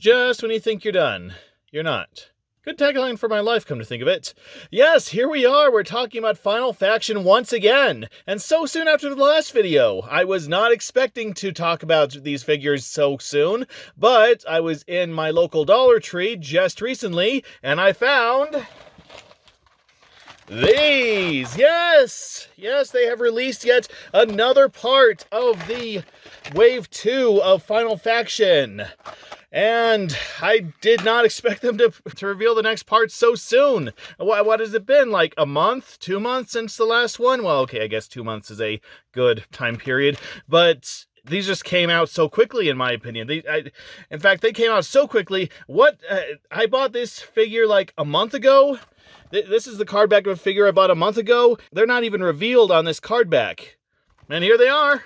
Just when you think you're done, you're not. Good tagline for my life, come to think of it. Yes, here we are. We're talking about Final Faction once again. And so soon after the last video. I was not expecting to talk about these figures so soon, but I was in my local Dollar Tree just recently, and I found these. Yes, they have released yet another part of the Wave 2 of Final Faction. And I did not expect them to reveal the next part so soon. What has it been, like a month, 2 months since the last one? Well, okay, I guess 2 months is a good time period, but these just came out so quickly, in my opinion. In fact, they came out so quickly. I bought this figure like a month ago. This is the card back of a figure I bought a month ago. They're not even revealed on this card back. And here they are.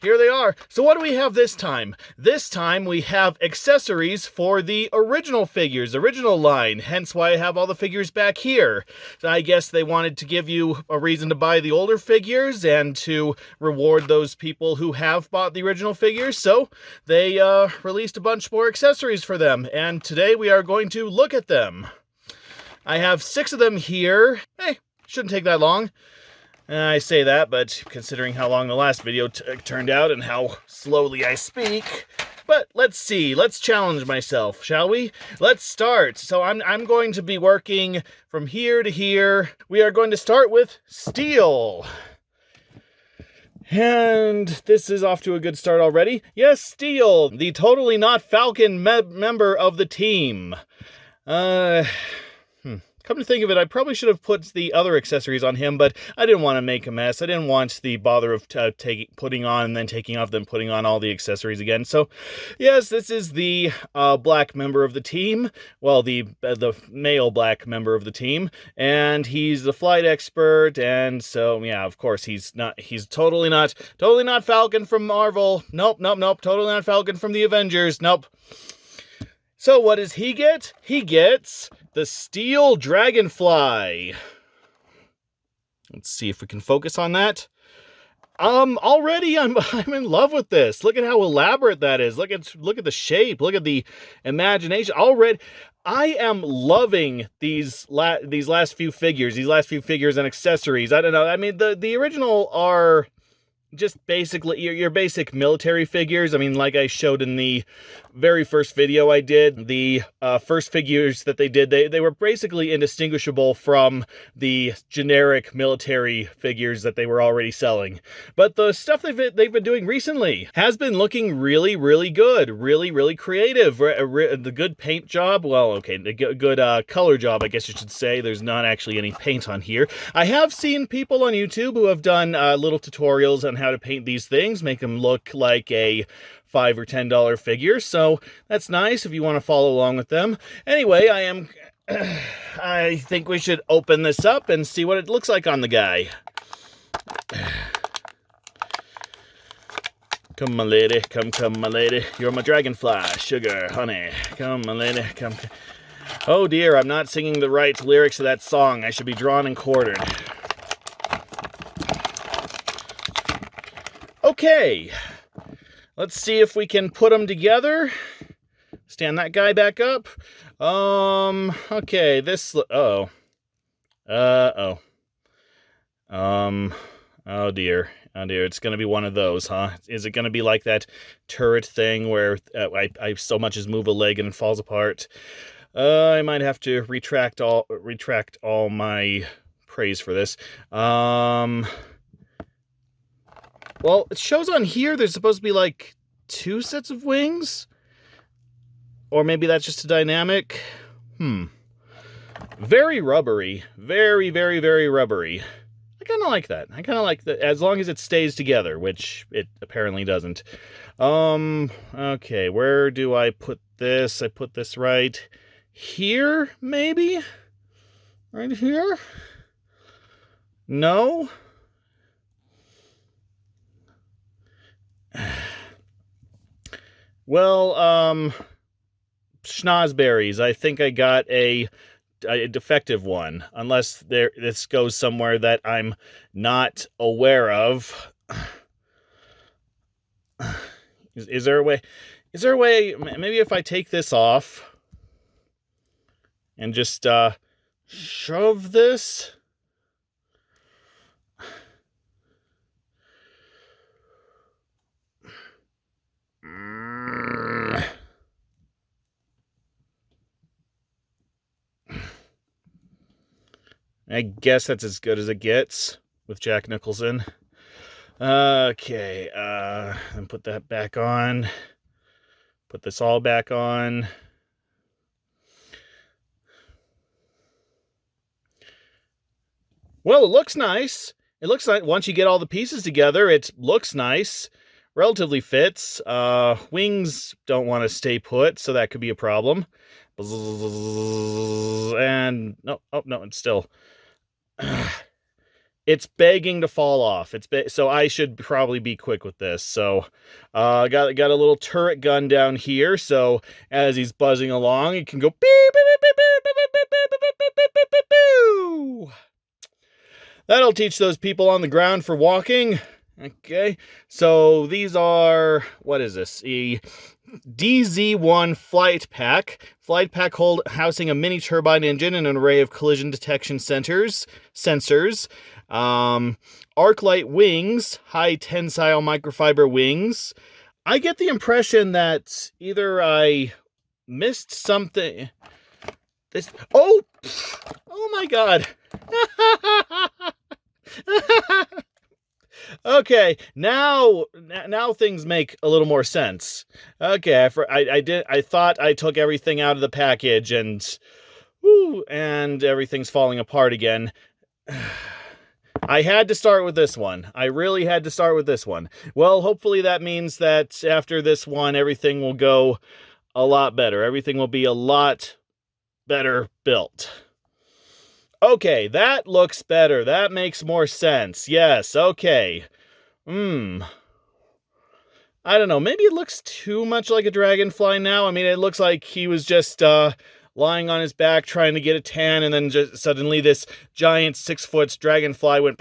Here they are. So what do we have this time? This time we have accessories for the original figures, original line, hence why I have all the figures back here. So I guess they wanted to give you a reason to buy the older figures and to reward those people who have bought the original figures, so they released a bunch more accessories for them, and today we are going to look at them. I have 6 of them here. Hey, shouldn't take that long. I say that, but considering how long the last video turned out and how slowly I speak. But let's see. Let's challenge myself, shall we? Let's start. So I'm going to be working from here to here. We are going to start with steel. And this is off to a good start already. Yes, Steel, the totally not Falcon member of the team. Come to think of it, I probably should have put the other accessories on him, but I didn't want to make a mess. I didn't want the bother of putting on and then taking off, then putting on all the accessories again. So, yes, this is the black member of the team. Well, the male black member of the team, and he's the flight expert. And so, yeah, of course, he's totally not Falcon from Marvel. Nope. Totally not Falcon from the Avengers. Nope. So what does he get? He gets the Steel Dragonfly. Let's see if we can focus on that. Already I'm in love with this. Look at how elaborate that is. Look at the shape. Look at the imagination. Already, I am loving these last few figures. These last few figures and accessories. I don't know. I mean, the original are just basically your basic military figures. I mean, like I showed in the very first video I did, the first figures that they did, they were basically indistinguishable from the generic military figures that they were already selling. But the stuff they've been doing recently has been looking really, really good, really creative. The good paint job, well, okay, the good color job, I guess you should say. There's not actually any paint on here. I have seen people on YouTube who have done little tutorials on how to paint these things, make them look like a $5 or $10 figure, so that's nice if you want to follow along with them. Anyway, I think we should open this up and see what it looks like on the guy. Come, my lady, come, my lady. You're my dragonfly, sugar, honey. Come, my lady, come. Oh dear, I'm not singing the right lyrics of that song. I should be drawn and quartered. Okay, let's see if we can put them together. Stand that guy back up. Okay, this, oh dear, it's gonna be one of those, huh? Is it gonna be like that turret thing where I so much as move a leg and it falls apart? I might have to retract all my praise for this. Well, it shows on here there's supposed to be like 2 sets of wings. Or maybe that's just a dynamic. Very rubbery. Very rubbery. I kind of like that. I kind of like that, as long as it stays together, which it apparently doesn't. Okay, where do I put this? I put this right here, maybe? Right here? No? Well, schnozberries. I think I got a defective one, unless this goes somewhere that I'm not aware of. Is there a way? Is there a way, maybe if I take this off and just shove this? I guess that's as good as it gets with Jack Nicholson. Okay, and put that back on. Put this all back on. Well, it looks nice. It looks like once you get all the pieces together, it looks nice. Relatively fits. Wings don't want to stay put, so that could be a problem. And no, oh no, it's still. It's begging to fall off. So I should probably be quick with this. So, got a little turret gun down here. So as he's buzzing along, it can go beep beep beep beep beep beep beep beep beep beep beep beep beep beep. That'll teach those people on the ground for walking. Okay. So these are, what is this? A DZ1 flight pack. Flight pack housing a mini turbine engine and an array of collision detection sensors. Arc light wings, high tensile microfiber wings. I get the impression that either I missed something. Oh my God. Okay, now things make a little more sense. Okay, I thought I took everything out of the package and everything's falling apart again. I had to start with this one. I really had to start with this one. Well, hopefully that means that after this one, everything will go a lot better. Everything will be a lot better built. Okay, that looks better. That makes more sense. Yes, okay. I don't know. Maybe it looks too much like a dragonfly now. I mean, it looks like he was just lying on his back trying to get a tan, and then just suddenly this giant 6-foot dragonfly went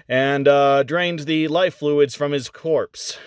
and drained the life fluids from his corpse.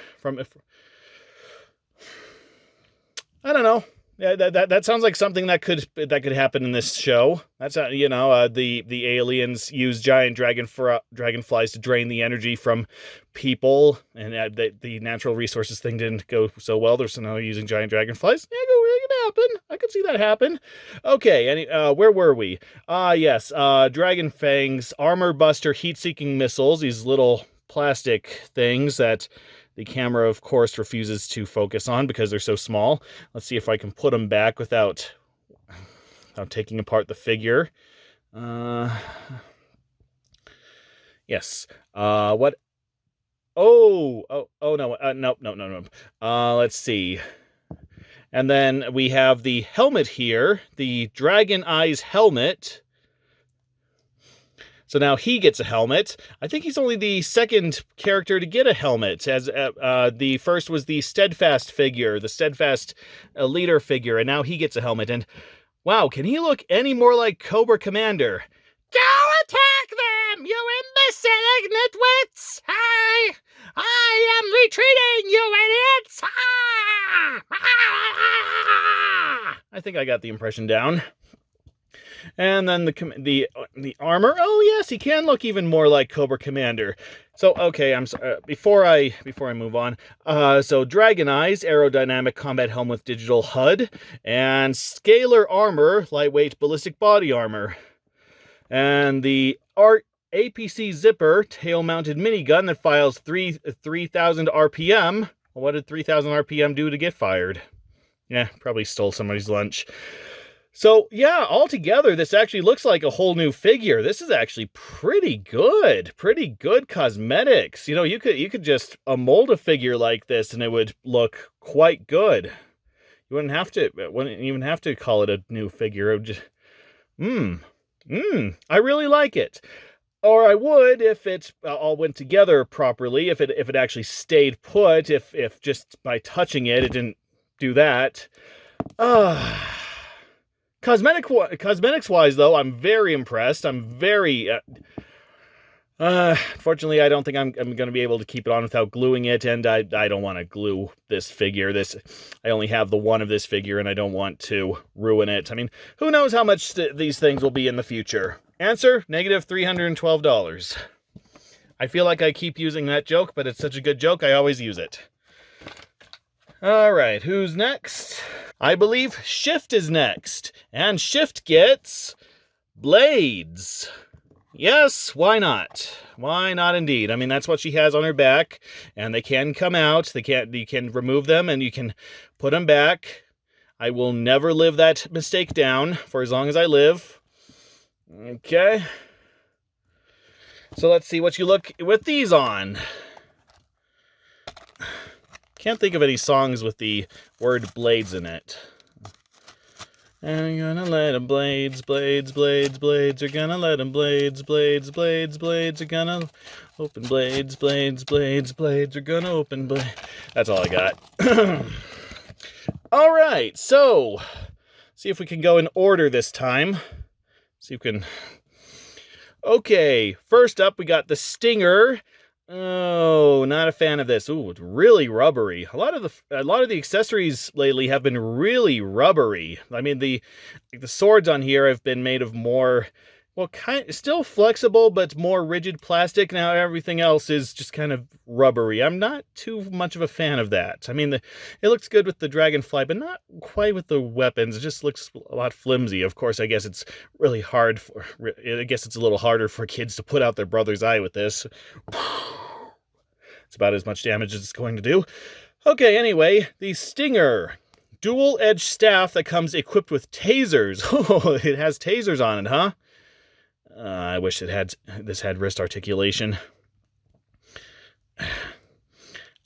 I don't know. Yeah, that sounds like something that could happen in this show. That's the aliens use giant dragonflies to drain the energy from people, and the natural resources thing didn't go so well. So now they're using giant dragonflies. Yeah, it could happen. I could see that happen. Okay, where were we? Yes, Dragon Fangs, armor buster, heat-seeking missiles. These little plastic things that the camera, of course, refuses to focus on because they're so small. Let's see if I can put them back without taking apart the figure. Yes. What? Oh, no. No. Let's see. And then we have the helmet here, the Dragon Eyes helmet. So now he gets a helmet. I think he's only the second character to get a helmet, as the first was the Steadfast figure, the Steadfast leader figure, and now he gets a helmet. And wow, can he look any more like Cobra Commander? Go attack them, you imbecile nitwits! I am retreating, you idiots! I think I got the impression down. And then the armor. Oh yes, he can look even more like Cobra Commander. So okay, I'm sorry. Before I move on, so Dragon Eyes, aerodynamic combat helmet with digital HUD, and scalar armor, lightweight ballistic body armor, and the APC Zipper, tail-mounted minigun that fires 3,000 RPM. Well, what did 3,000 RPM do to get fired? Yeah, probably stole somebody's lunch. So, yeah, altogether, this actually looks like a whole new figure. This is actually pretty good cosmetics. You know, you could just mold a figure like this and it would look quite good. You wouldn't even have to call it a new figure. It would just, I really like it. Or I would if it all went together properly, if it actually stayed put, if just by touching it didn't do that. Cosmetics-wise, though, I'm very impressed. I'm very... Unfortunately, I don't think I'm going to be able to keep it on without gluing it, and I don't want to glue this figure. I only have the one of this figure, and I don't want to ruin it. I mean, who knows how much these things will be in the future? Answer, negative $312. I feel like I keep using that joke, but it's such a good joke, I always use it. All right, who's next? I believe Shift is next, and Shift gets blades. Yes, why not? Why not indeed? I mean, that's what she has on her back, and they can come out. You can remove them, and you can put them back. I will never live that mistake down for as long as I live. Okay. So let's see what you look with these on. Can't think of any songs with the word blades in it. I'm gonna let them blades, blades, blades, blades. You're gonna let them blades, blades, blades, blades. You're gonna open blades, blades, blades, blades. You're gonna open blades. That's all I got. All right, so see if we can go in order this time. See if we can. Okay, first up we got the Stinger. Oh, not a fan of this. Ooh, it's really rubbery. A lot of the accessories lately have been really rubbery. I mean, the swords on here have been made of more, well, still flexible, but more rigid plastic. Now everything else is just kind of rubbery. I'm not too much of a fan of that. I mean, it looks good with the Dragonfly, but not quite with the weapons. It just looks a lot flimsy. Of course, I guess it's really hard it's a little harder for kids to put out their brother's eye with this. It's about as much damage as it's going to do. Okay, anyway, the Stinger. Dual-edged staff that comes equipped with tasers. Oh, it has tasers on it, huh? I wish this had wrist articulation.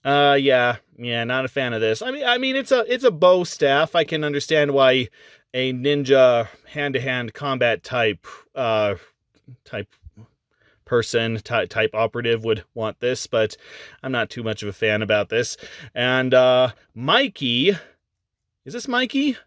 Yeah, not a fan of this. I mean, it's a bow staff. I can understand why a ninja hand-to-hand combat type person, type operative would want this, but I'm not too much of a fan about this. And Mikey, is this Mikey?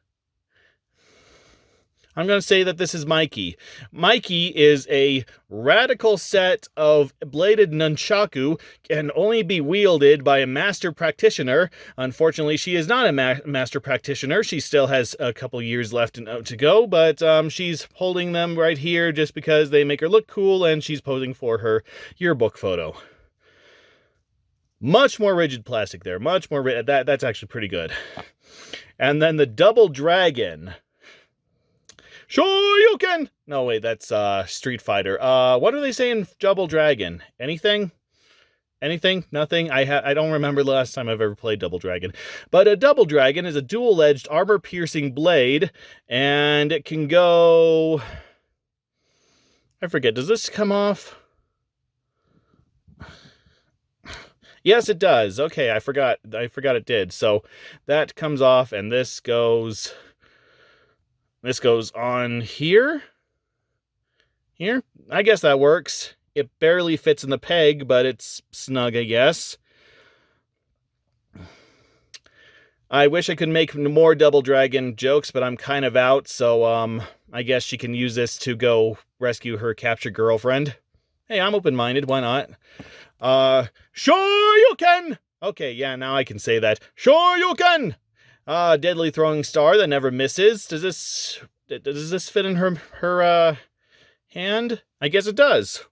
I'm going to say that this is Mikey. Mikey is a radical set of bladed nunchaku, can only be wielded by a master practitioner. Unfortunately, she is not a master practitioner. She still has a couple years left to go, but she's holding them right here just because they make her look cool, and she's posing for her yearbook photo. Much more rigid plastic there. Much more rigid. That's actually pretty good. And then the Double Dragon. Shoryuken! No, wait, that's Street Fighter. What do they say in Double Dragon? Anything? Anything? Nothing? I don't remember the last time I've ever played Double Dragon. But a Double Dragon is a dual-edged, armor-piercing blade, and it can go... I forget, does this come off? Yes, it does. Okay, I forgot it did. So that comes off, and this goes on here. Here? I guess that works. It barely fits in the peg, but it's snug, I guess. I wish I could make more Double Dragon jokes, but I'm kind of out, so I guess she can use this to go rescue her captured girlfriend. Hey, I'm open-minded, why not? Shoryuken! Okay, yeah, now I can say that. Shoryuken! Deadly throwing star that never misses. Does this fit in her hand? I guess it does.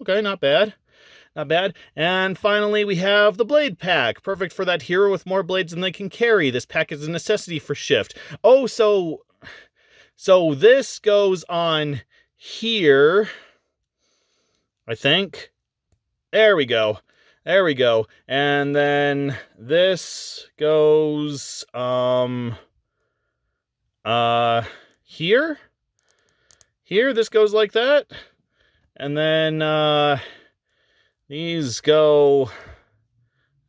Okay, not bad. Not bad. And finally, we have the blade pack. Perfect for that hero with more blades than they can carry. This pack is a necessity for Shift. Oh, so this goes on here, I think. There we go. There we go. And then this goes here. Here, this goes like that. And then these go,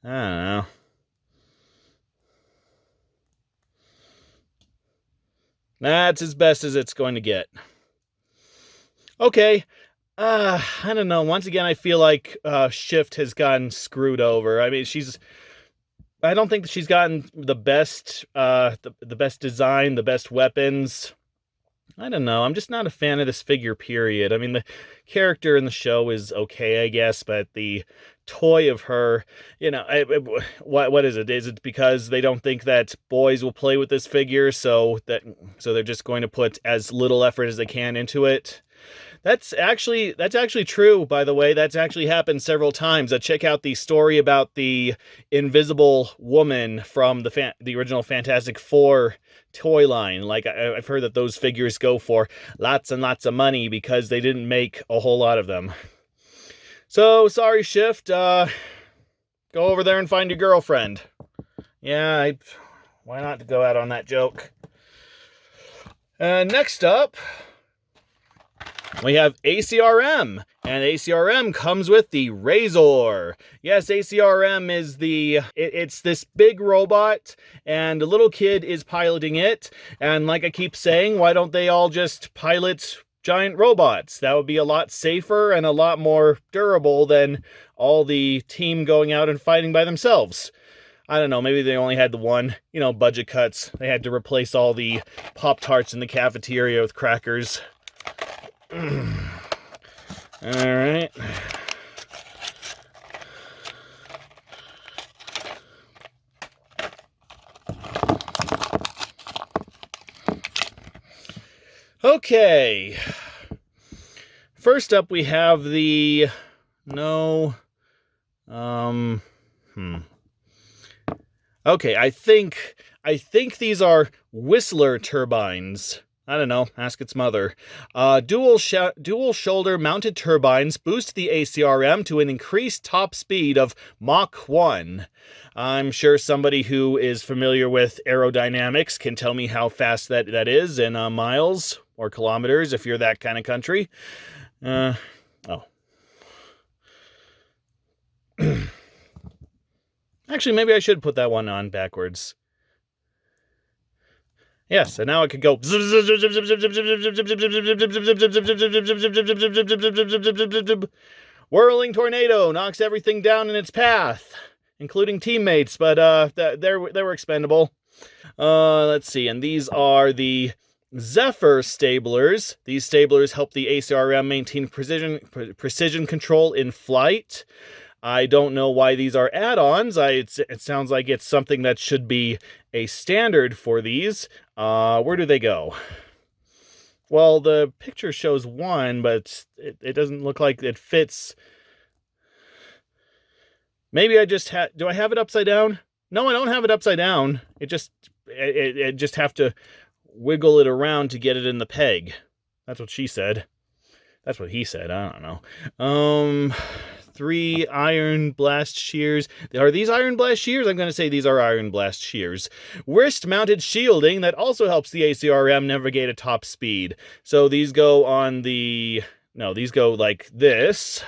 I don't know. That's as best as it's going to get. Okay. I don't know. Once again, I feel like Shift has gotten screwed over. I mean, I don't think that she's gotten the best design, the best weapons. I don't know. I'm just not a fan of this figure, period. I mean, the character in the show is okay, I guess, but the toy of her, you know, what is it? Is it because they don't think that boys will play with this figure, so they're just going to put as little effort as they can into it? That's actually true, by the way. That's actually happened several times. Check out the story about the Invisible Woman from the original Fantastic Four toy line. Like, I've heard that those figures go for lots and lots of money because they didn't make a whole lot of them. So, sorry, Shift. Go over there and find your girlfriend. Yeah, why not go out on that joke? Next up, we have ACRM, and ACRM comes with the Razor. Yes, ACRM is it's this big robot, and a little kid is piloting it, and like I keep saying, why don't they all just pilot giant robots? That would be a lot safer and a lot more durable than all the team going out and fighting by themselves. I don't know, maybe they only had the one, budget cuts. They had to replace all the Pop-Tarts in the cafeteria with crackers. All right. Okay. First up, we have the Okay, I think these are Whistler turbines. I don't know, ask its mother. Dual shoulder mounted turbines boost the ACRM to an increased top speed of Mach 1. I'm sure somebody who is familiar with aerodynamics can tell me how fast that is in miles or kilometers if you're that kind of country. Actually, maybe I should put that one on backwards. Yes, and now it could go whirling tornado, knocks everything down in its path, including teammates, but they were expendable. Let's see, and these are the Zephyr Stablers. These stablers help the ACRM maintain precision control in flight. I don't know why these are add-ons. It sounds like it's something that should be a standard for these. Where do they go? Well, the picture shows one, but it doesn't look like it fits. Maybe do I have it upside down? No, I don't have it upside down. It just have to wiggle it around to get it in the peg. That's what she said. That's what he said. I don't know. 3 Iron Blast shears. Are these Iron Blast shears? I'm going to say these are Iron Blast shears. Wrist-mounted shielding that also helps the ACRM navigate at top speed. So these go on these go like this.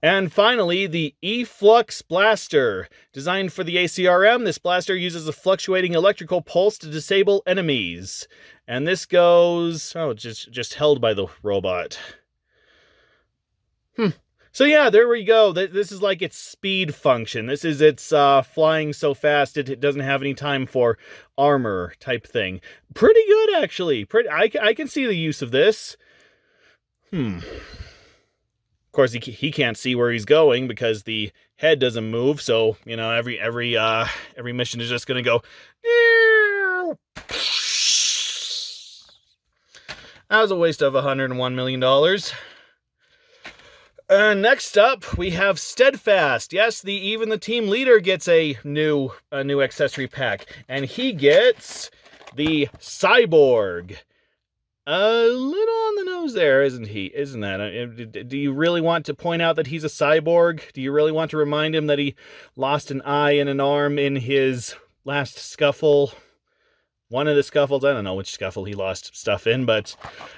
And finally, the Eflux Blaster. Designed for the ACRM, this blaster uses a fluctuating electrical pulse to disable enemies. And this goes... just held by the robot. So yeah, there we go. This is like its speed function. This is its flying so fast it doesn't have any time for armor type thing. Pretty good, actually. I can see the use of this. Of course, he can't see where he's going because the head doesn't move. So every mission is just going to go. That was a waste of $101 million. Next up, we have Steadfast. Yes, even the team leader gets a new accessory pack, and he gets the Cyborg. A little on the nose there, isn't he? Isn't that? Do you really want to point out that he's a cyborg? Do you really want to remind him that he lost an eye and an arm in his last scuffle? One of the scuffles, I don't know which scuffle he lost stuff in, but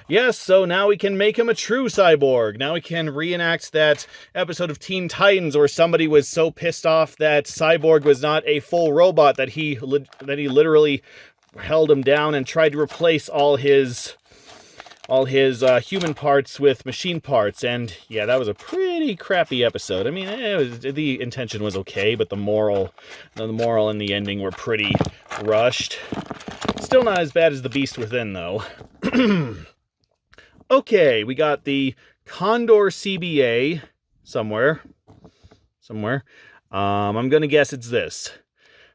yes, so now we can make him a true cyborg. Now we can reenact that episode of Teen Titans where somebody was so pissed off that Cyborg was not a full robot that he literally held him down and tried to replace all his human parts with machine parts. And yeah, that was a pretty crappy episode. I mean, the intention was okay, but the moral and the ending were pretty rushed. Still not as bad as the Beast Within, though. Okay, we got the Condor CBA somewhere. I'm going to guess it's this.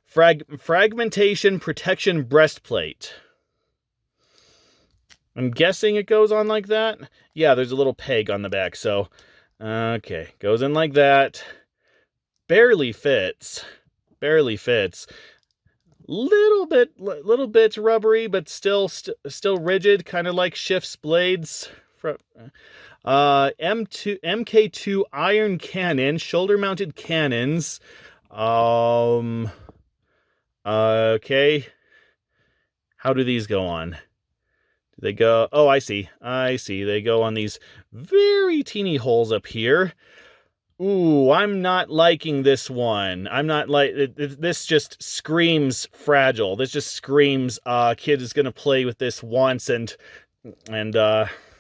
Fragmentation Protection Breastplate. I'm guessing it goes on like that. Yeah, there's a little peg on the back, so... Okay, goes in like that. Barely fits. Little bit rubbery, but still rigid, kind of like Shift's blades. MK2 iron cannon, shoulder-mounted cannons. Okay. How do these go on? Do they go... Oh, I see. They go on these very teeny holes up here. Ooh, I'm not liking this one. I'm not like... This just screams fragile. This just screams, kid is going to play with this once and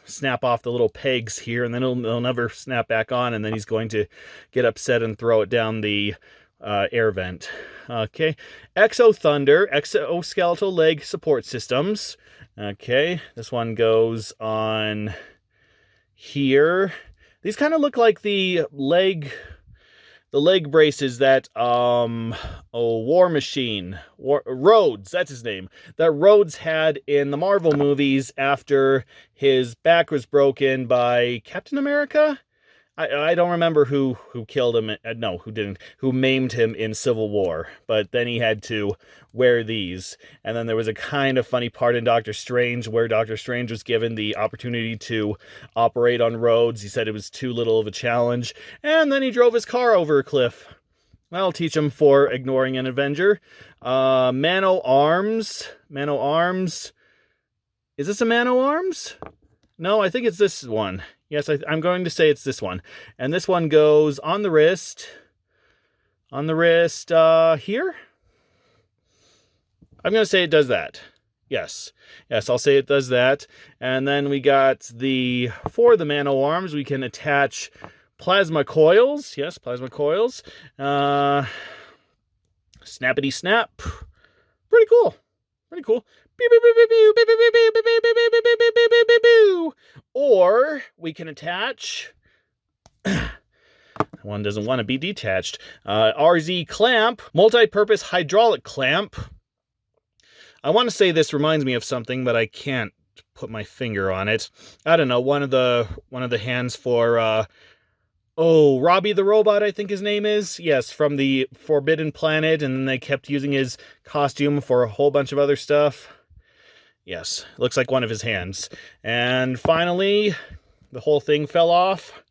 snap off the little pegs here, and then it'll never snap back on, and then he's going to get upset and throw it down the air vent. Okay. Exo Thunder, Exoskeletal Leg Support Systems. Okay, this one goes on here. These kind of look like the leg braces that War Machine, Rhodes, that's his name, that Rhodes had in the Marvel movies after his back was broken by Captain America. I don't remember who killed him. No, who didn't. Who maimed him in Civil War. But then he had to wear these. And then there was a kind of funny part in Doctor Strange where Doctor Strange was given the opportunity to operate on Rhodes. He said it was too little of a challenge. And then he drove his car over a cliff. That'll teach him for ignoring an Avenger. Mano Arms. Is this a Mano Arms? No, I think it's this one. Yes, I'm going to say it's this one. And this one goes on the wrist. On the wrist here? I'm going to say it does that. Yes, I'll say it does that. And then we got for the Mano Arms, we can attach plasma coils. Yes, plasma coils. Snappity snap. Pretty cool. Or we can attach... One doesn't want to be detached. RZ clamp, multi-purpose hydraulic clamp. I want to say this reminds me of something, but I can't put my finger on it. I don't know, one of the hands for Robbie the Robot, I think his name is. Yes, from the Forbidden Planet, and then they kept using his costume for a whole bunch of other stuff. Yes, looks like one of his hands. And finally, the whole thing fell off.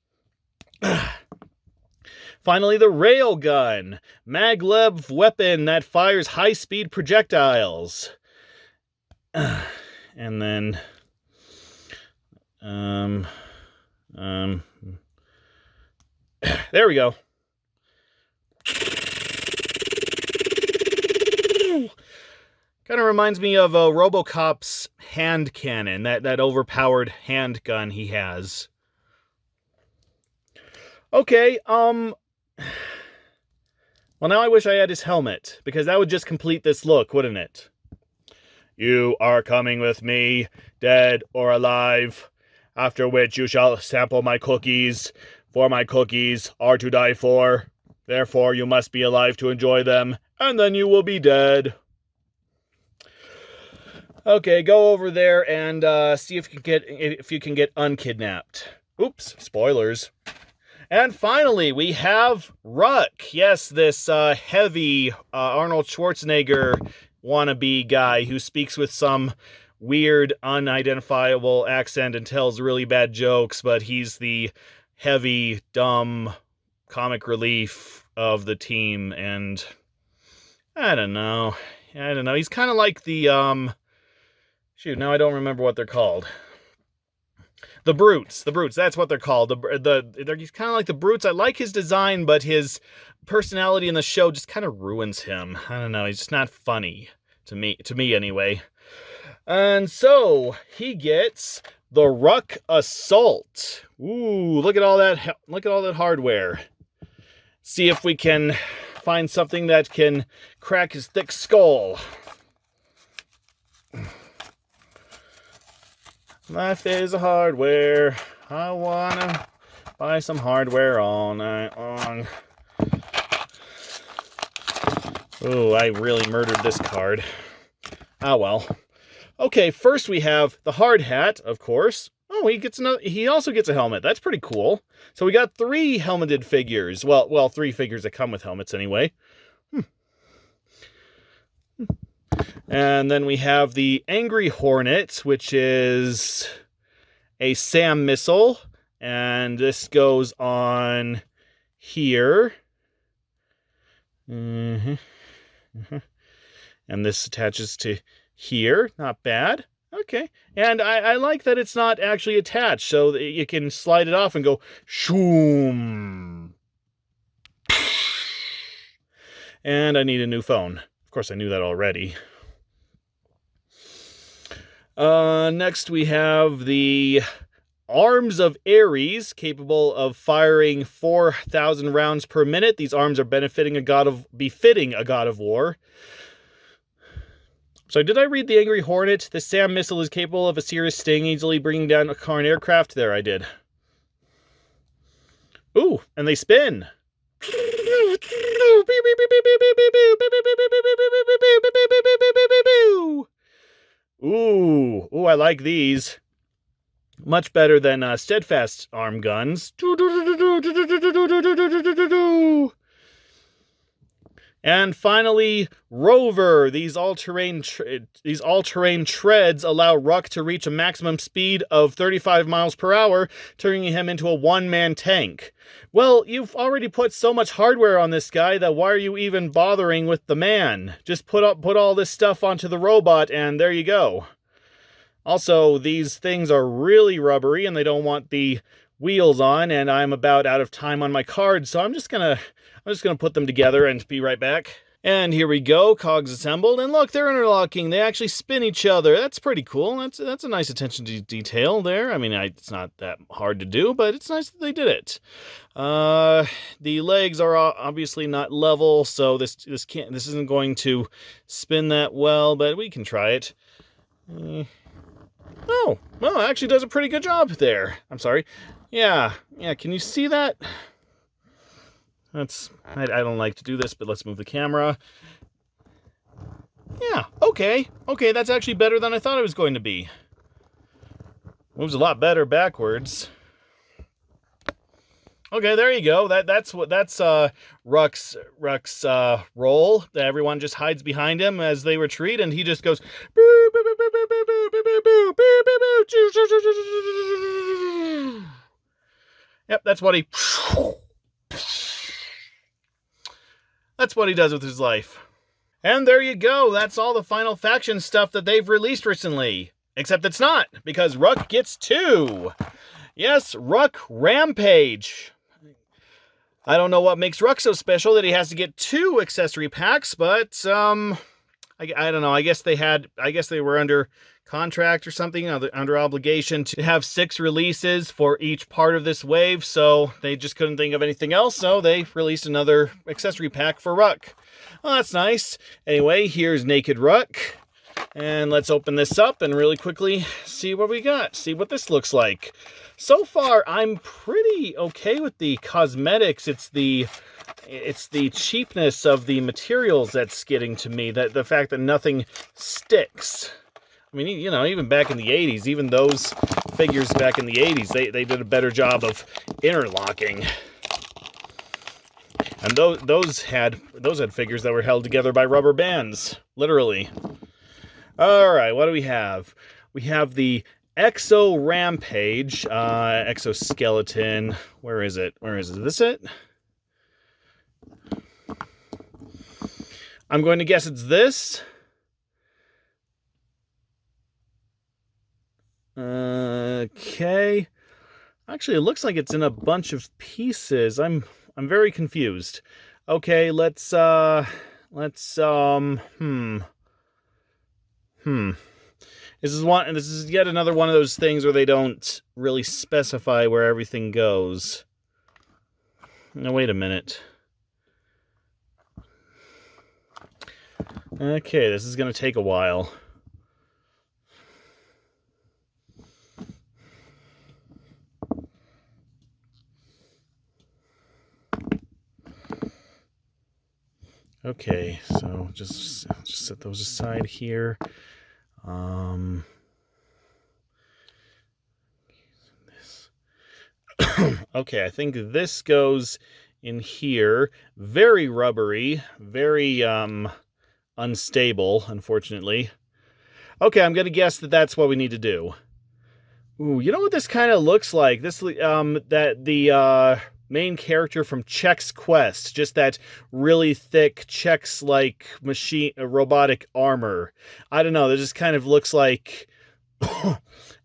Finally, the railgun. Maglev weapon that fires high-speed projectiles. And then... there we go. Kind of reminds me of RoboCop's hand cannon, that overpowered handgun he has. Okay, well, now I wish I had his helmet, because that would just complete this look, wouldn't it? You are coming with me, dead or alive, after which you shall sample my cookies, for my cookies are to die for. Therefore, you must be alive to enjoy them, and then you will be dead. Okay, go over there and see if you can get unkidnapped. Oops, spoilers. And finally, we have Ruck. Yes, this heavy Arnold Schwarzenegger wannabe guy who speaks with some weird, unidentifiable accent and tells really bad jokes, but he's the heavy, dumb comic relief of the team, and I don't know. He's kind of like the, shoot, now I don't remember what they're called. The Brutes, that's what they're called. He's kind of like the Brutes. I like his design, but his personality in the show just kind of ruins him. I don't know, he's just not funny to me anyway. And so, he gets the Ruck Assault. Ooh, look at all that hardware. See if we can find something that can crack his thick skull. Life is a hardware. I wanna buy some hardware all night long. Ooh, I really murdered this card. Ah, well. Okay, first we have the hard hat, of course. Oh, he also gets a helmet. That's pretty cool. So we got 3 helmeted figures. Well, 3 figures that come with helmets anyway. And then we have the Angry Hornet, which is a SAM missile. And this goes on here. And this attaches to here. Not bad. Okay. And I like that it's not actually attached, so that you can slide it off and go shoom. And I need a new phone. Of course, I knew that already. Next we have the arms of Aries, capable of firing 4,000 rounds per minute. These arms are befitting a god of war. So did I read the Angry Hornet? The SAM missile is capable of a serious sting, easily bringing down a car and aircraft. There, I did. Ooh, and they spin. Ooh, I like these. Much better than steadfast arm guns. And finally, Rover. These all-terrain treads allow Ruck to reach a maximum speed of 35 miles per hour, turning him into a one-man tank. Well, you've already put so much hardware on this guy that why are you even bothering with the man? Just put all this stuff onto the robot and there you go. Also, these things are really rubbery and they don't want the wheels on, and I'm about out of time on my cards, so I'm just gonna put them together and be right back. And here we go, cogs assembled, and look, they're interlocking. They actually spin each other. That's pretty cool. That's a nice attention to detail there. I mean, it's not that hard to do, but it's nice that they did it. The legs are obviously not level, so this isn't going to spin that well, but we can try it. Oh, well, it actually does a pretty good job there. I'm sorry. Yeah, can you see that? I don't like to do this, but let's move the camera. Yeah, okay, that's actually better than I thought it was going to be. Moves a lot better backwards. Okay, there you go. That's Ruck's role. Everyone just hides behind him as they retreat, and he just goes boo, boo, boo, boo, boo, boo, boo, boo, boo, boo, boo, boo. Yep, that's what he does with his life. And there you go. That's all the Final Faction stuff that they've released recently. Except it's not, because Ruck gets 2. Yes, Ruck Rampage. I don't know what makes Ruck so special that he has to get 2 accessory packs, but I don't know. I guess they were under contract or something, under obligation to have 6 releases for each part of this wave, so they just couldn't think of anything else, so they released another accessory pack for Ruck. Well, that's nice. Anyway, here's Naked Ruck, and let's open this up and really quickly see what we got, see what this looks like. So far, I'm pretty okay with the cosmetics. It's the cheapness of the materials that's getting to me, that the fact that nothing sticks. I mean, you know, even back in the 80s, even those figures back in the 80s, they did a better job of interlocking. And those had figures that were held together by rubber bands, literally. All right, what do we have? We have the Exo Rampage, Exoskeleton. Where is it? Is this it? I'm going to guess it's this. Okay. Actually, it looks like it's in a bunch of pieces. I'm very confused. Okay, let's This is yet another one of those things where they don't really specify where everything goes. Now, wait a minute. Okay, this is going to take a while. Okay, so just set those aside here. Okay, I think this goes in here. Very rubbery, very unstable, unfortunately. Okay, I'm gonna guess that that's what we need to do. Ooh, you know what this kind of looks like? This that the main character from Chex Quest, just that really thick Chex-like machine robotic armor. I don't know. This just kind of looks like.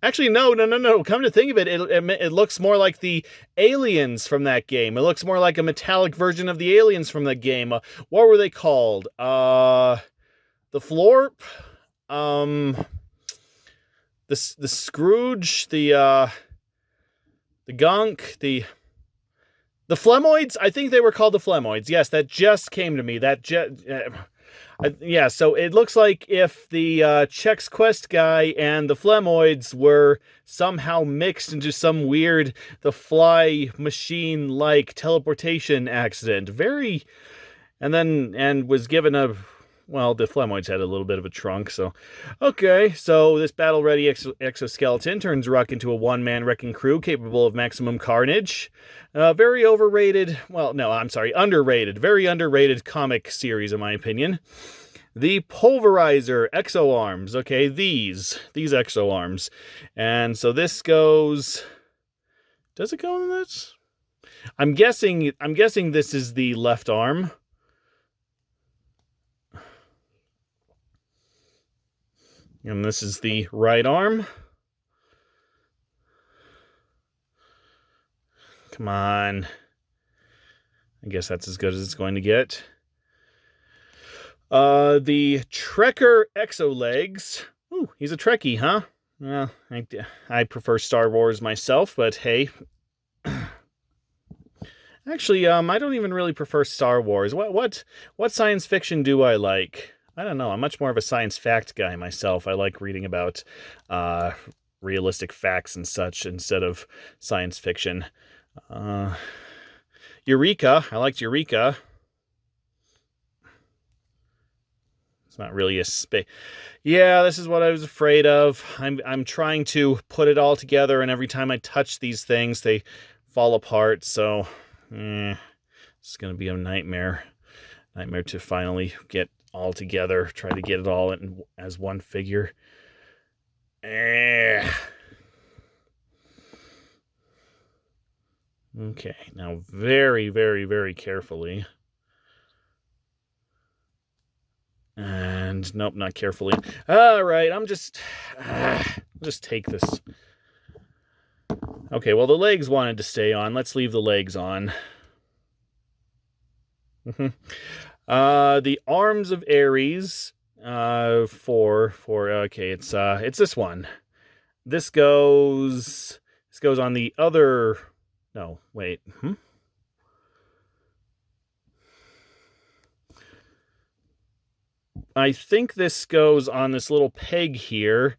Actually, no. Come to think of it, it looks more like the aliens from that game. It looks more like a metallic version of the aliens from that game. What were they called? The Florp, the Scrooge, the Gunk, the Flemoids. I think they were called the Flemoids. Yes, that just came to me. Yeah, so it looks like if the Chex Quest guy and the Flemoids were somehow mixed into some weird, the fly machine-like teleportation accident. And was given a, well, the Flemoids had a little bit of a trunk, so. Okay, so this battle-ready exoskeleton turns Ruck into a one-man wrecking crew capable of maximum carnage. Very overrated, well, no, I'm sorry, underrated. Very underrated comic series, in my opinion. The Pulverizer Exo Arms. Okay, these Exo Arms. And so this goes... Does it go in this? I'm guessing this is the left arm. And this is the right arm. Come on. I guess that's as good as it's going to get. The Trekker Exo Legs. Ooh, he's a Trekkie, huh? Well, I prefer Star Wars myself, but hey. Actually, I don't even really prefer Star Wars. What science fiction do I like? I don't know. I'm much more of a science fact guy myself. I like reading about realistic facts and such instead of science fiction. Eureka. I liked Eureka. It's not really a space. Yeah, this is what I was afraid of. I'm trying to put it all together, and every time I touch these things, they fall apart. So, it's going to be a nightmare. Nightmare to finally get all together. Try to get it all in as one figure. Okay, now very, very, very carefully. And nope, not carefully. All right, just take this. Okay, well, the legs wanted to stay on. Let's leave the legs on. The arms of Aries. Okay, it's this one. This goes on the other. No, wait. I think this goes on this little peg here.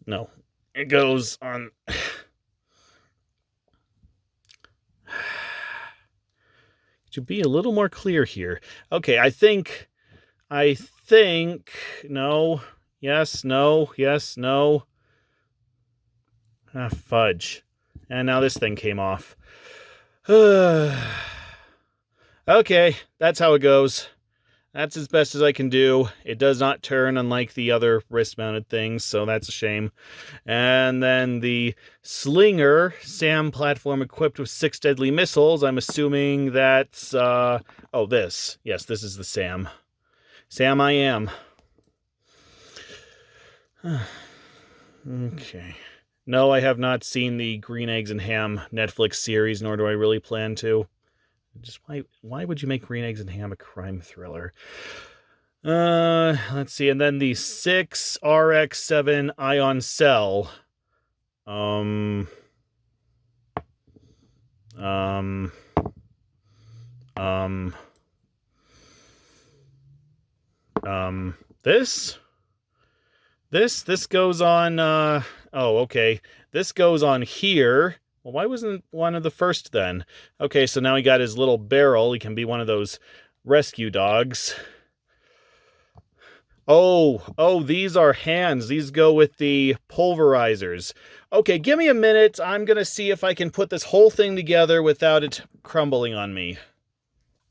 No, it goes on. Could you be a little more clear here? Okay, I think. No. Yes, no. Yes, no. Ah, fudge. And now this thing came off. Okay, that's how it goes. That's as best as I can do. It does not turn unlike the other wrist-mounted things, so that's a shame. And then the Slinger SAM platform equipped with 6 deadly missiles. I'm assuming that's... this. Yes, this is the SAM. SAM I am. Okay. No, I have not seen the Green Eggs and Ham Netflix series, nor do I really plan to. Just why would you make Green Eggs and Ham a crime thriller? Let's see. And then the 6 RX-7 ion cell. This goes on, okay. This goes on here. Well, why wasn't one of the first then? Okay, so now he got his little barrel. He can be one of those rescue dogs. Oh, these are hands. These go with the pulverizers. Okay, give me a minute. I'm going to see if I can put this whole thing together without it crumbling on me.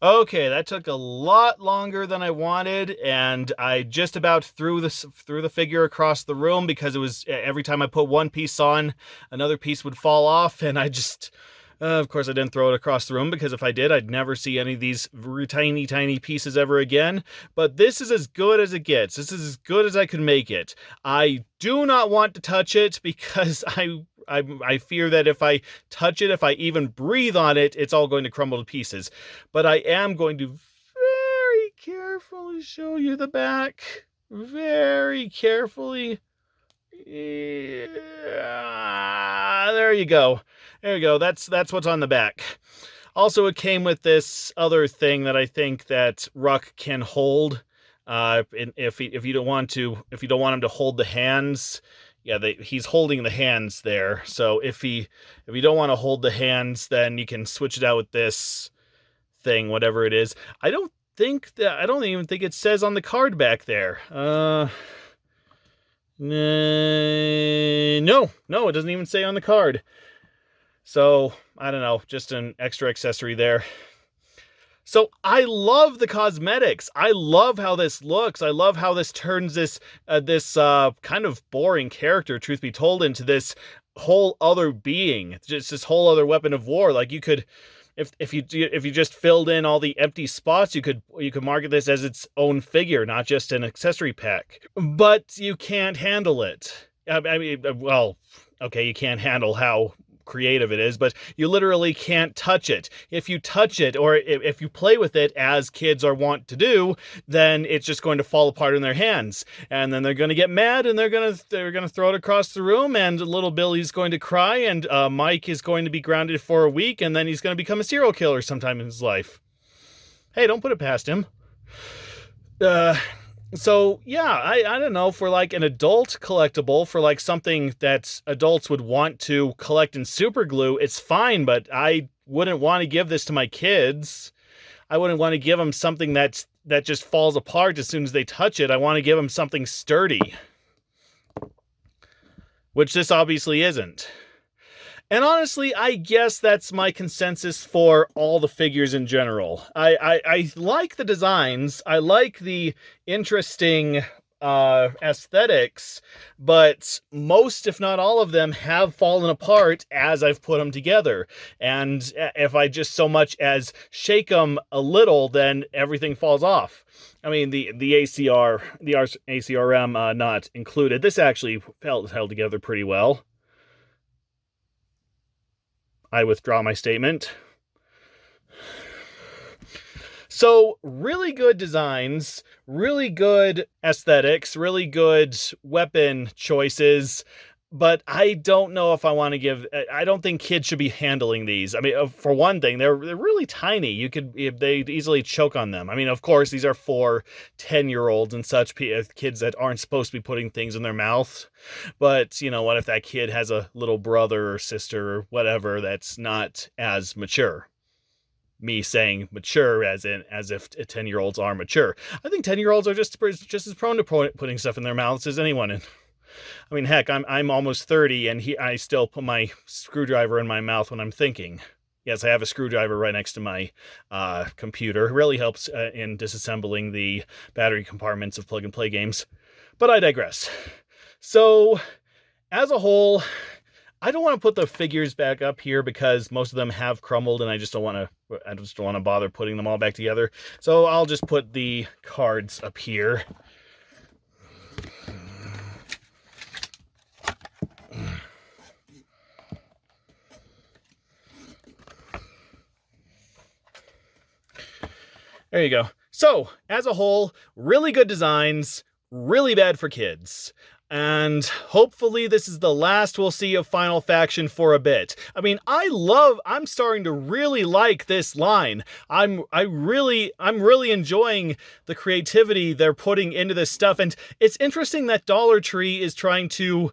Okay, that took a lot longer than I wanted, and I just about threw the figure across the room because it was every time I put one piece on, another piece would fall off, and I just... of course, I didn't throw it across the room because if I did, I'd never see any of these tiny, tiny pieces ever again. But this is as good as it gets. This is as good as I could make it. I do not want to touch it because I fear that if I touch it, if I even breathe on it, it's all going to crumble to pieces. But I am going to very carefully show you the back. Very carefully. Yeah, there you go. There you go. That's what's on the back. Also, it came with this other thing that I think that Ruck can hold. If you don't want him to hold the hands, yeah, he's holding the hands there. So if you don't want to hold the hands, then you can switch it out with this thing, whatever it is. I don't even think it says on the card back there. No, it doesn't even say on the card. So, I don't know, just an extra accessory there. So, I love the cosmetics. I love how this looks. I love how this turns this kind of boring character, truth be told, into this whole other being. Just this whole other weapon of war. Like, you could... If you just filled in all the empty spots, you could market this as its own figure, not just an accessory pack. But you can't handle it. I mean, well, okay, you can't handle how creative it is, but you literally can't touch it. If you touch it, or if you play with it as kids are wont to do, then it's just going to fall apart in their hands, and then they're going to get mad, and they're going to throw it across the room, and little Billy's going to cry, and Mike is going to be grounded for a week, and then he's going to become a serial killer sometime in his life. Hey, don't put it past him. So, yeah, I don't know, for like an adult collectible, for like something that adults would want to collect in super glue, it's fine, but I wouldn't want to give this to my kids. I wouldn't want to give them something that just falls apart as soon as they touch it. I want to give them something sturdy, which this obviously isn't. And honestly, I guess that's my consensus for all the figures in general. I like the designs. I like the interesting aesthetics, but most, if not all of them, have fallen apart as I've put them together. And if I just so much as shake them a little, then everything falls off. I mean, the ACRM not included. This actually held together pretty well. I withdraw my statement. So, really good designs, really good aesthetics, really good weapon choices, but I don't know if I want to give... I don't think kids should be handling these. I mean, for one thing, they're really tiny. They'd easily choke on them. I mean, of course, these are for 10-year-olds and such, kids that aren't supposed to be putting things in their mouth. But, you know, what if that kid has a little brother or sister or whatever that's not as mature? Me saying mature as if 10-year-olds are mature. I think 10-year-olds are just as prone to putting stuff in their mouths as anyone. I mean, heck, I'm almost 30, and I still put my screwdriver in my mouth when I'm thinking. Yes, I have a screwdriver right next to my computer. It really helps in disassembling the battery compartments of plug-and-play games. But I digress. So, as a whole, I don't want to put the figures back up here because most of them have crumbled, and I just don't want to bother putting them all back together. So I'll just put the cards up here. There you go. So, as a whole, really good designs, really bad for kids. And hopefully this is the last we'll see of Final Faction for a bit. I mean, I'm starting to really like this line. I'm really enjoying the creativity they're putting into this stuff. And it's interesting that Dollar Tree is trying to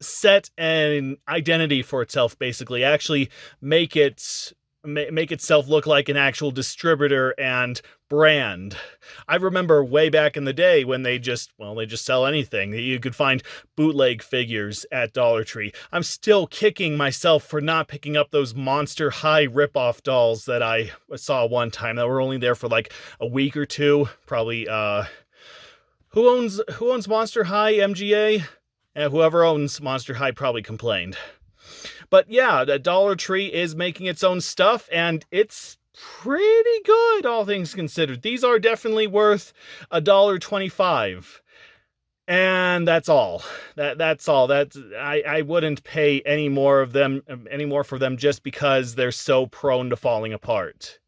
set an identity for itself, basically. Actually make itself look like an actual distributor and brand. I remember way back in the day when they just sell anything. You could find bootleg figures at Dollar Tree. I'm still kicking myself for not picking up those Monster High ripoff dolls that I saw one time that were only there for like a week or two. Probably, who owns Monster High, MGA? Whoever owns Monster High probably complained. But yeah, the Dollar Tree is making its own stuff, and it's pretty good, all things considered. These are definitely worth $1.25. And that's all. That's all. I wouldn't pay any more for them just because they're so prone to falling apart.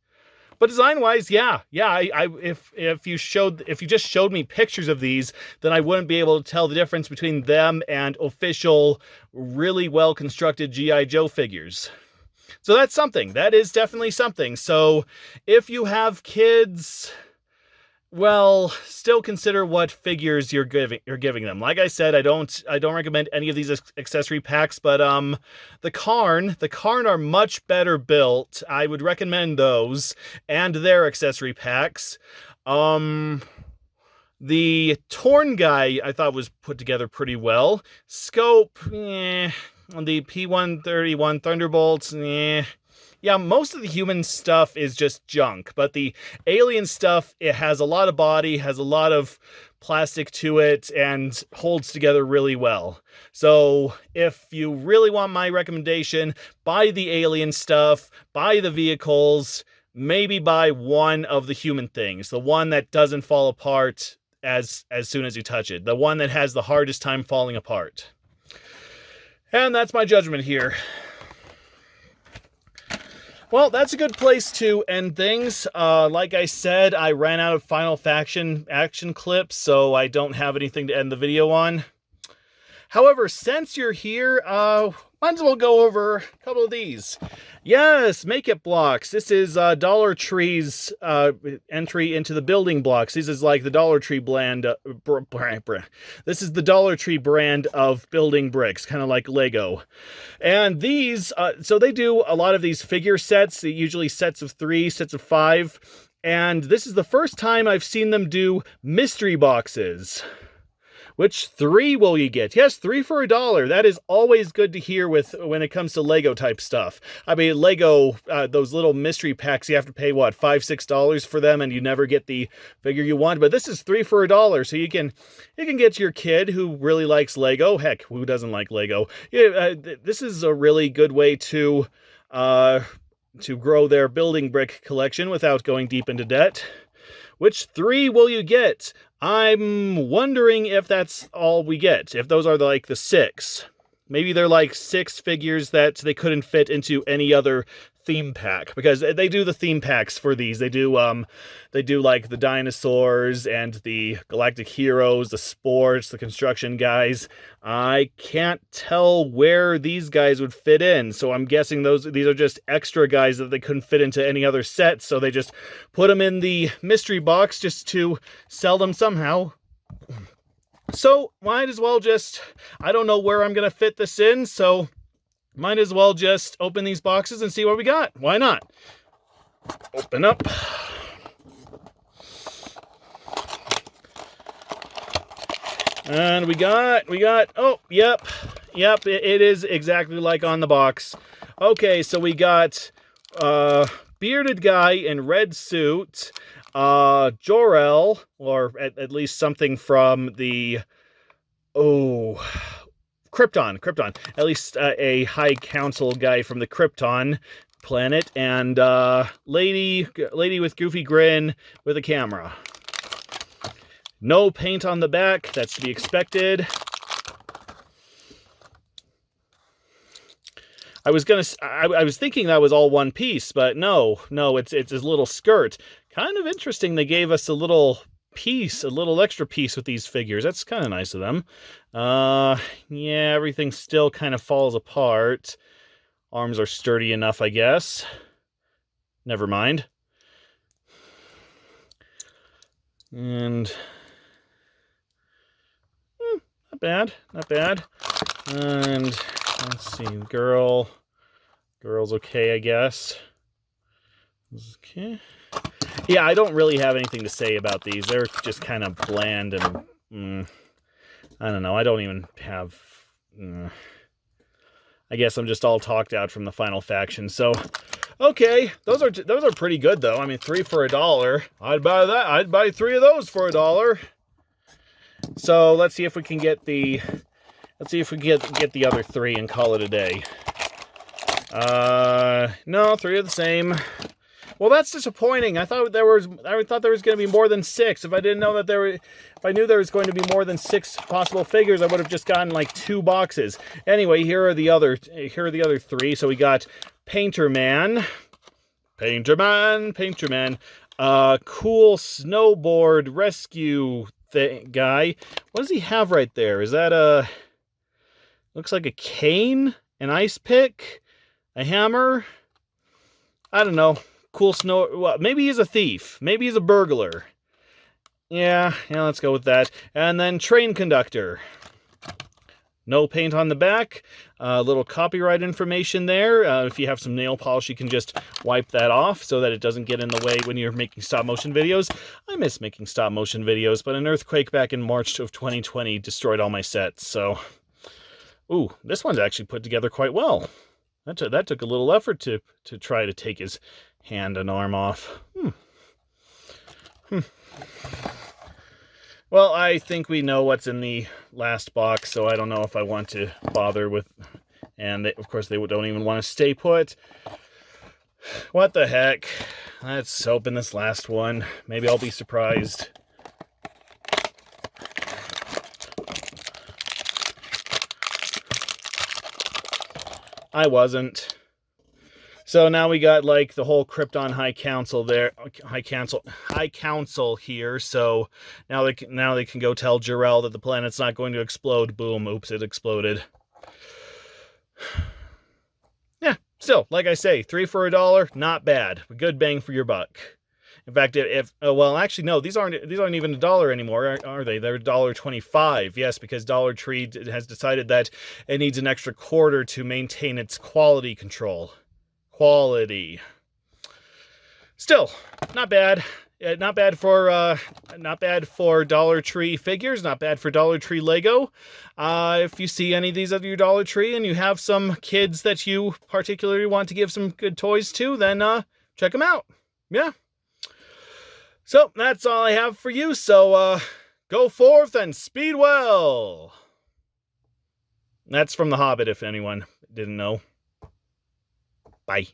But design-wise, yeah. If you just showed me pictures of these, then I wouldn't be able to tell the difference between them and official, really well-constructed G.I. Joe figures. So that's something. That is definitely something. So if you have kids, well, still consider what figures you're giving them. Like I said, I don't recommend any of these accessory packs, but the Karn are much better built. I would recommend those and their accessory packs. The Torn guy I thought was put together pretty well. Scope, the P-131 Thunderbolts, yeah, most of the human stuff is just junk, but the alien stuff, it has a lot of body, has a lot of plastic to it, and holds together really well. So if you really want my recommendation, buy the alien stuff, buy the vehicles, maybe buy one of the human things, the one that doesn't fall apart as soon as you touch it, the one that has the hardest time falling apart. And that's my judgment here. Well, that's a good place to end things. Like I said, I ran out of Final Faction action clips, so I don't have anything to end the video on. However, since you're here, might as well go over a couple of these. Yes, make-it blocks. This is Dollar Tree's entry into the building blocks. This is like the Dollar Tree brand. This is the Dollar Tree brand of building bricks, kind of like Lego. And these, so they do a lot of these figure sets, usually sets of 3, sets of 5. And this is the first time I've seen them do mystery boxes. Which 3 will you get? Yes, 3 for $1. That is always good to hear when it comes to Lego type stuff. I mean, Lego, those little mystery packs, you have to pay, what, $5, $6 for them, and you never get the figure you want. But this is 3 for $1, so you can get your kid who really likes Lego. Heck, who doesn't like Lego? Yeah, this is a really good way to grow their building brick collection without going deep into debt. Which 3 will you get? I'm wondering if that's all we get. If those are like the 6. Maybe they're like 6 figures that they couldn't fit into any other theme pack. Because they do the theme packs for these. They do like the dinosaurs and the galactic heroes, the sports, the construction guys. I can't tell where these guys would fit in. So I'm guessing these are just extra guys that they couldn't fit into any other set. So they just put them in the mystery box just to sell them somehow. So might as well I don't know where I'm going to fit this in. So might as well just open these boxes and see what we got. Why not? Open up. And we got, oh, yep, it is exactly like on the box. Okay, so we got bearded guy in red suit, Jor-El, or at least something from the, Krypton, at least a High Council guy from the Krypton planet, and lady with goofy grin with a camera. No paint on the back, that's to be expected. I was thinking that was all one piece, but no, it's his little skirt. Kind of interesting they gave us a little extra piece with these figures. That's kind of nice of them. Yeah, everything still kind of falls apart. Arms are sturdy enough, I guess. Never mind. And not bad. And let's see, girl's okay, I guess. Okay. Yeah, I don't really have anything to say about these. They're just kind of bland and I don't know. I don't even have. I guess I'm just all talked out from the final faction. So, okay, those are pretty good though. I mean, 3 for $1. I'd buy that. I'd buy 3 of those for $1. So let's see if we can get the. Let's see if we get the other 3 and call it a day. No, 3 are the same. Well, that's disappointing. I thought there was going to be more than 6. If I didn't know that if I knew there was going to be more than 6 possible figures, I would have just gotten like 2 boxes. Anyway, here are the other 3. So we got Painter Man, cool snowboard rescue guy. What does he have right there? Is that looks like a cane, an ice pick, a hammer? I don't know. Cool snow. Well, maybe he's a thief. Maybe he's a burglar. Yeah, let's go with that. And then train conductor. No paint on the back. Little copyright information there. If you have some nail polish, you can just wipe that off so that it doesn't get in the way when you're making stop motion videos. I miss making stop motion videos, but an earthquake back in March of 2020 destroyed all my sets. So, ooh, this one's actually put together quite well. That took a little effort to try to take his hand and arm off. Well, I think we know what's in the last box, so I don't know if I want to bother with... And, of course, they don't even want to stay put. What the heck? Let's open this last one. Maybe I'll be surprised. I wasn't. So now we got like the whole Krypton High Council there, High Council here. So now they can go tell Jor-El that the planet's not going to explode. Boom! Oops! It exploded. Yeah. Still, like I say, 3 for $1, not bad. Good bang for your buck. In fact, well, actually, no, these aren't even $1 anymore, are they? They're $1.25. Yes, because Dollar Tree has decided that it needs an extra quarter to maintain its quality control. Quality. Still, not bad. Not bad for Dollar Tree figures. Not bad for Dollar Tree Lego. If you see any of these at your Dollar Tree and you have some kids that you particularly want to give some good toys to, then check them out. Yeah. So, that's all I have for you, so go forth and speed well! That's from The Hobbit, if anyone didn't know. Bye.